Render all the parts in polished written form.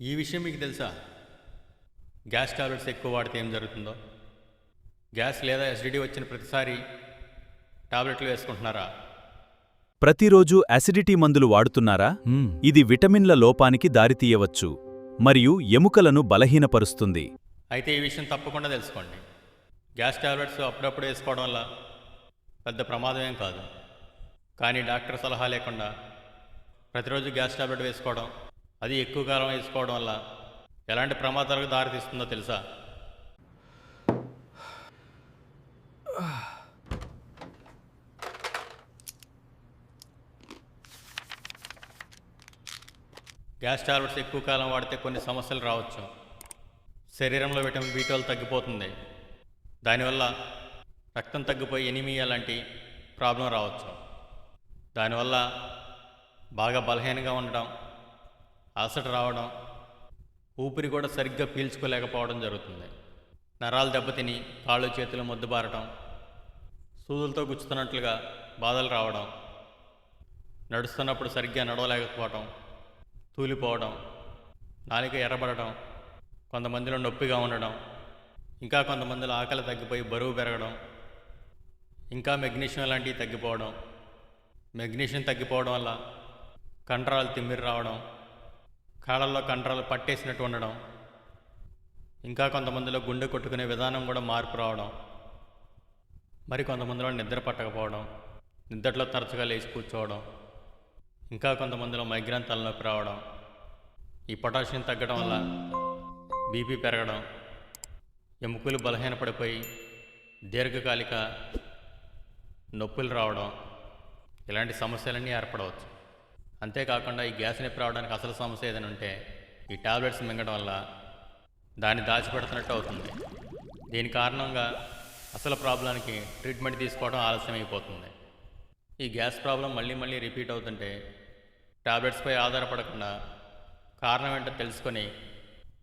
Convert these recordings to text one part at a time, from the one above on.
ఈ విషయం మీకు తెలుసా? గ్యాస్ టాబ్లెట్స్ ఎక్కువ వాడితే ఏం జరుగుతుందో? గ్యాస్ లేదా ఎసిడిటీ వచ్చిన ప్రతిసారి టాబ్లెట్లు వేసుకుంటున్నారా? ప్రతిరోజు అసిడిటీ మందులు వాడుతున్నారా? ఇది విటమిన్ల లోపానికి దారితీయవచ్చు మరియు ఎముకలను బలహీనపరుస్తుంది. అయితే ఈ విషయం తప్పకుండా తెలుసుకోండి. గ్యాస్ టాబ్లెట్స్ అప్పుడప్పుడు వేసుకోవడం వల్ల పెద్ద ప్రమాదం ఏం కాదు. కానీ డాక్టర్ సలహా లేకుండా ప్రతిరోజు గ్యాస్ టాబ్లెట్ వేసుకోవడం, అది ఎక్కువ కాలం వేసుకోవడం వల్ల ఎలాంటి ప్రమాదాలకు దారితీస్తుందో తెలుసా? గ్యాస్ టాబ్లెట్స్ ఎక్కువ కాలం వాడితే కొన్ని సమస్యలు రావచ్చు. శరీరంలో విటమిన్ B12 తగ్గిపోతుంది. దానివల్ల రక్తం తగ్గిపోయి ఎనీమియా లాంటి ప్రాబ్లం రావచ్చు. దానివల్ల బాగా బలహీనంగా ఉండడం, అలసట రావడం, ఊపిరి కూడా సరిగ్గా పీల్చుకోలేకపోవడం జరుగుతుంది. నరాలు దెబ్బతిని కాళ్ళు చేతులు మొద్దుబారటం, సూదులతో గుచ్చుతున్నట్లుగా బాధలు రావడం, నడుస్తున్నప్పుడు సరిగ్గా నడవలేకపోవడం, తూలిపోవడం, నాలుక ఎర్రబడటం, కొంతమందిలో నొప్పిగా ఉండడం, ఇంకా కొంతమందిలో ఆకలి తగ్గిపోయి బరువు పెరగడం, ఇంకా మెగ్నీషియం లాంటివి తగ్గిపోవడం. మెగ్నీషియం తగ్గిపోవడం వల్ల కండరాలు తిమ్మిరి రావడం, కాళ్ళల్లో కండరాలు పట్టేసినట్టు ఉండడం, ఇంకా కొంతమందిలో గుండె కొట్టుకునే విధానం కూడా మార్పు రావడం, మరి కొంతమందిలో నిద్ర పట్టకపోవడం, నిద్రలో తరచుగా లేచి కూర్చోవడం, ఇంకా కొంతమందిలో మైగ్రేన్ తలనొప్పి రావడం, ఈ పొటాషియం తగ్గడం వల్ల బీపీ పెరగడం, ఎముకలు బలహీనపడిపోయి దీర్ఘకాలిక నొప్పులు రావడం, ఇలాంటి సమస్యలన్నీ ఏర్పడవచ్చు. అంతేకాకుండా ఈ గ్యాస్ నొప్పి రావడానికి అసలు సమస్య ఏదైనా ఉంటే ఈ టాబ్లెట్స్ మింగడం వల్ల దాన్ని దాచిపెడుతున్నట్టు అవుతుంది. దీని కారణంగా అసలు ప్రాబ్లానికి ట్రీట్మెంట్ తీసుకోవడం ఆలస్యం అయిపోతుంది. ఈ గ్యాస్ ప్రాబ్లం మళ్ళీ మళ్ళీ రిపీట్ అవుతుంటే టాబ్లెట్స్పై ఆధారపడకుండా కారణం ఏంటో తెలుసుకొని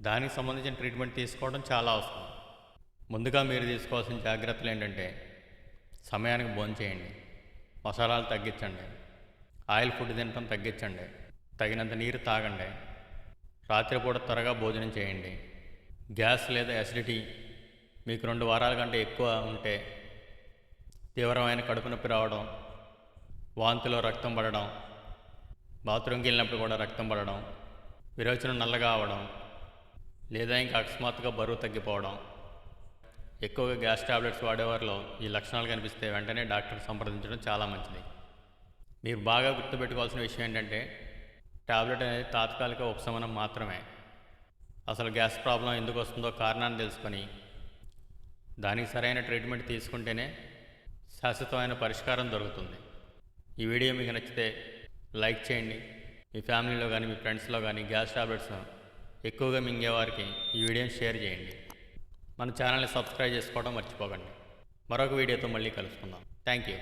దానికి సంబంధించిన ట్రీట్మెంట్ తీసుకోవడం చాలా అవసరం. ముందుగా మీరు తీసుకోవాల్సిన జాగ్రత్తలు ఏంటంటే సమయానికి భోంచేయండి, మసాలాలు తగ్గించండి, ఆయిల్ ఫుడ్ తినడం తగ్గించండి, తగినంత నీరు తాగండి, రాత్రిపూట త్వరగా భోజనం చేయండి. గ్యాస్ లేదా అసిడిటీ మీకు 2 వారాల కంటే ఎక్కువ ఉంటే తీవ్రమైన కడుపు నొప్పి రావడం, వాంతిలో రక్తం పడడం, బాత్రూమ్కి వెళ్ళినప్పుడు కూడా రక్తం పడడం, విరోచనం నల్లగా అవడం, లేదా ఇంకా అకస్మాత్తుగా బరువు తగ్గిపోవడం, ఎక్కువగా గ్యాస్ టాబ్లెట్స్ వాడేవారిలో ఈ లక్షణాలు కనిపిస్తే వెంటనే డాక్టర్ సంప్రదించడం చాలా మంచిది. మీరు బాగా గుర్తుపెట్టుకోవాల్సిన విషయం ఏంటంటే టాబ్లెట్ అనేది తాత్కాలిక ఉపశమనం మాత్రమే. అసలు గ్యాస్ ప్రాబ్లం ఎందుకు వస్తుందో కారణాన్ని తెలుసుకొని దానికి సరైన ట్రీట్మెంట్ తీసుకుంటేనే శాశ్వతమైన పరిష్కారం దొరుకుతుంది. ఈ వీడియో మీకు నచ్చితే లైక్ చేయండి. మీ ఫ్యామిలీలో కానీ మీ ఫ్రెండ్స్లో కానీ గ్యాస్ టాబ్లెట్స్ ఎక్కువగా మింగేవారికి ఈ వీడియోని షేర్ చేయండి. మన ఛానల్ని సబ్స్క్రైబ్ చేసుకోవడం మర్చిపోకండి. మరొక వీడియోతో మళ్ళీ కలుసుకుందాం. Thank you.